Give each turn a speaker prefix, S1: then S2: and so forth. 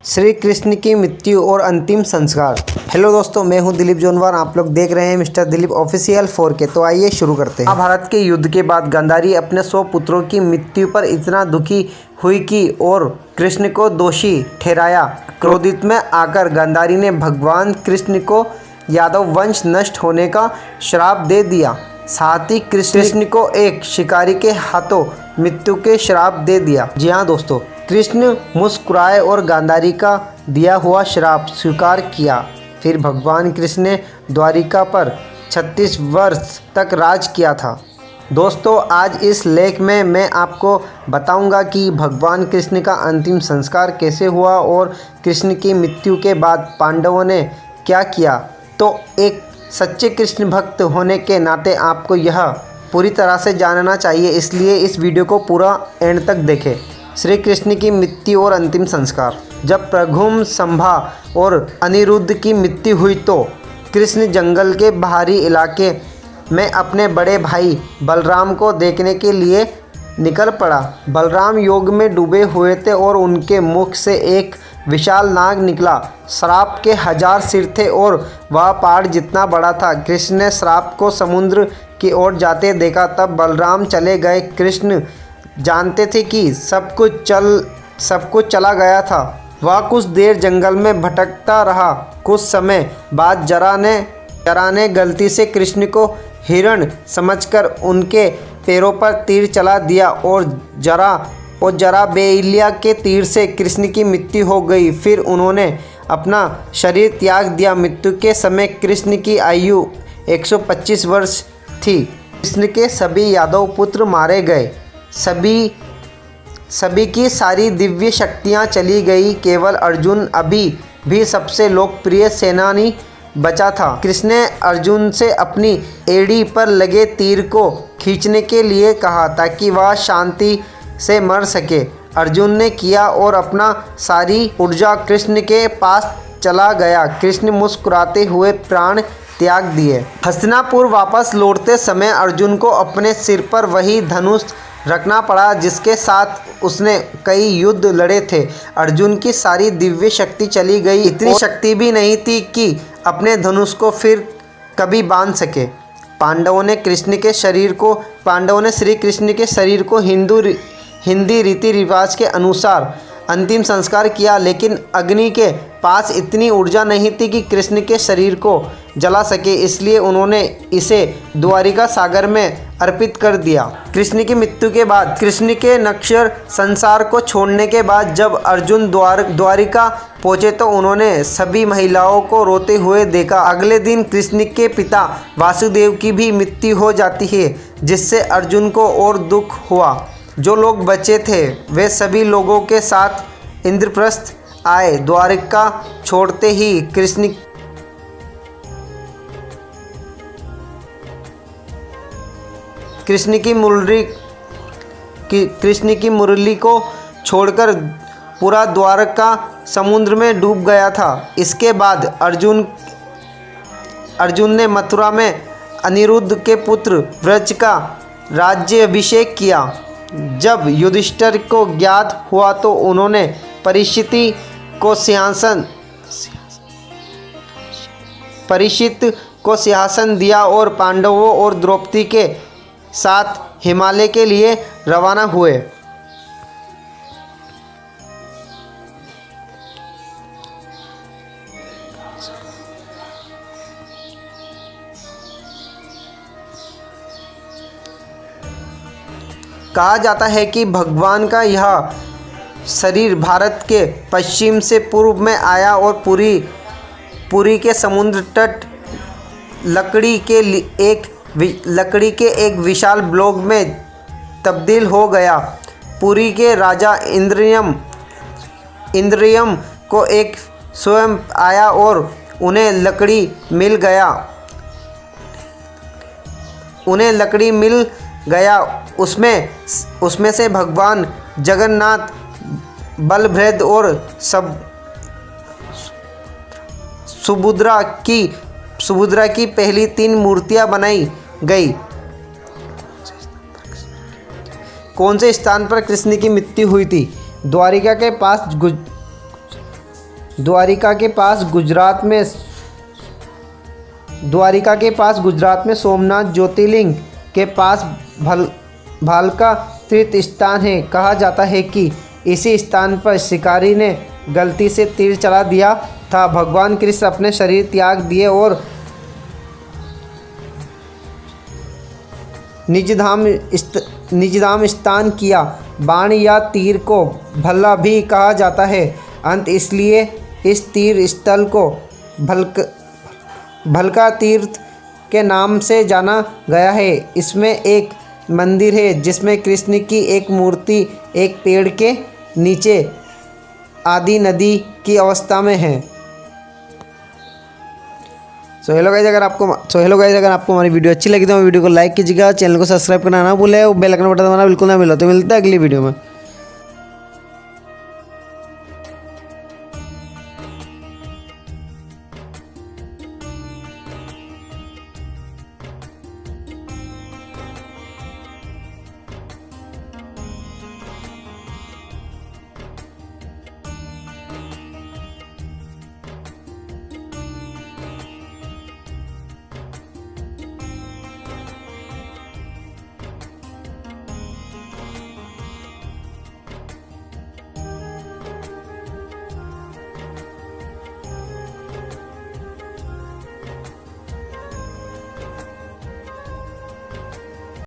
S1: श्री कृष्ण की मृत्यु और अंतिम संस्कार। हेलो दोस्तों, मैं हूं दिलीप जोनवार। आप लोग देख रहे हैं मिस्टर दिलीप ऑफिशियल 4K। तो आइए शुरू करते हैं। महाभारत के युद्ध के बाद गांधारी अपने 100 पुत्रों की मृत्यु पर इतना दुखी हुई कि और कृष्ण को दोषी ठहराया। क्रोधित में आकर गांधारी ने भगवान कृष्ण को यादव वंश नष्ट होने का श्राप दे दिया। साथ ही कृष्ण को एक शिकारी के हाथों मृत्यु के श्राप दे दिया। जी हाँ दोस्तों, कृष्ण मुस्कुराए और गांधारी का दिया हुआ श्राप स्वीकार किया। फिर भगवान कृष्ण ने द्वारिका पर 36 वर्ष तक राज किया था। दोस्तों, आज इस लेख में मैं आपको बताऊंगा कि भगवान कृष्ण का अंतिम संस्कार कैसे हुआ और कृष्ण की मृत्यु के बाद पांडवों ने क्या किया। तो एक सच्चे कृष्ण भक्त होने के नाते आपको यह पूरी तरह से जानना चाहिए, इसलिए इस वीडियो को पूरा एंड तक देखें। श्री कृष्ण की मृत्यु और अंतिम संस्कार। जब प्रघुम, संभा और अनिरुद्ध की मृत्यु हुई तो कृष्ण जंगल के बाहरी इलाके में अपने बड़े भाई बलराम को देखने के लिए निकल पड़ा। बलराम योग में डूबे हुए थे और उनके मुख से एक विशाल नाग निकला। श्राप के 1000 सिर थे और वह पहाड़ जितना बड़ा था। कृष्ण ने श्राप को समुद्र की ओर जाते देखा, तब बलराम चले गए। कृष्ण जानते थे कि सब कुछ चला गया था। वह कुछ देर जंगल में भटकता रहा। कुछ समय बाद जरा ने गलती से कृष्ण को हिरण समझकर उनके पैरों पर तीर चला दिया और जरा बेइलिया के तीर से कृष्ण की मृत्यु हो गई। फिर उन्होंने अपना शरीर त्याग दिया। मृत्यु के समय कृष्ण की आयु 125 वर्ष थी। कृष्ण के सभी यादव पुत्र मारे गए। सभी की सारी दिव्य शक्तियाँ चली गई। केवल अर्जुन अभी भी सबसे लोकप्रिय सेनानी बचा था। कृष्ण ने अर्जुन से अपनी एड़ी पर लगे तीर को खींचने के लिए कहा ताकि वह शांति से मर सके। अर्जुन ने किया और अपना सारी ऊर्जा कृष्ण के पास चला गया। कृष्ण मुस्कुराते हुए प्राण त्याग दिए। हस्तिनापुर वापस लौटते समय अर्जुन को अपने सिर पर वही धनुष रखना पड़ा जिसके साथ उसने कई युद्ध लड़े थे। अर्जुन की सारी दिव्य शक्ति चली गई। इतनी शक्ति भी नहीं थी कि अपने धनुष को फिर कभी बांध सके। पांडवों ने श्री कृष्ण के शरीर को हिंदी रीति रिवाज के अनुसार अंतिम संस्कार किया, लेकिन अग्नि के पास इतनी ऊर्जा नहीं थी कि कृष्ण के शरीर को जला सके, इसलिए उन्होंने इसे द्वारिका सागर में अर्पित कर दिया। कृष्ण की मृत्यु के बाद कृष्ण के नश्वर संसार को छोड़ने के बाद जब अर्जुन द्वारिका पहुँचे तो उन्होंने सभी महिलाओं को रोते हुए देखा। अगले दिन कृष्ण के पिता वासुदेव की भी मृत्यु हो जाती है, जिससे अर्जुन को और दुख हुआ। जो लोग बचे थे वे सभी लोगों के साथ इंद्रप्रस्थ आए। द्वारिका छोड़ते ही कृष्ण की मुरली को छोड़कर पूरा द्वारका समुद्र में डूब गया था। इसके बाद अर्जुन ने मथुरा में अनिरुद्ध के पुत्र व्रज का राज्याभिषेक किया। जब युधिष्ठिर को ज्ञात हुआ तो उन्होंने परीक्षित को सिंहासन दिया और पांडवों और द्रौपदी के साथ हिमालय के लिए रवाना हुए। कहा जाता है कि भगवान का यह शरीर भारत के पश्चिम से पूर्व में आया और पुरी के समुद्र तट लकड़ी के एक विशाल ब्लॉक में तब्दील हो गया। पुरी के राजा इंद्रियम को एक स्वयं आया और उन्हें लकड़ी मिल गया। उसमें से भगवान जगन्नाथ, बलभद्र और सुभद्रा की पहली 3 मूर्तियां बनाई गई। कौन से स्थान पर कृष्ण की मृत्यु हुई थी? द्वारिका के पास द्वारिका के पास गुजरात में सोमनाथ ज्योतिर्लिंग के पास भालका तीर्थ स्थान है। कहा जाता है कि इसी स्थान पर शिकारी ने गलती से तीर चला दिया था। भगवान कृष्ण अपने शरीर त्याग दिए और निजधाम स्थान किया। बाण या तीर को भल्ला भी कहा जाता है। अंत इसलिए इस तीर स्थल को भलका तीर्थ के नाम से जाना गया है। इसमें एक मंदिर है जिसमें कृष्ण की एक मूर्ति एक पेड़ के नीचे आदि नदी की अवस्था में है। सो हेलो गाइस, अगर आपको हमारी वीडियो अच्छी लगी तो वीडियो को लाइक कीजिएगा, चैनल को सब्सक्राइब करना ना भूलें और बेल आइकन बटन दबाना बिल्कुल ना भूलें। तो मिलता है अगली वीडियो में।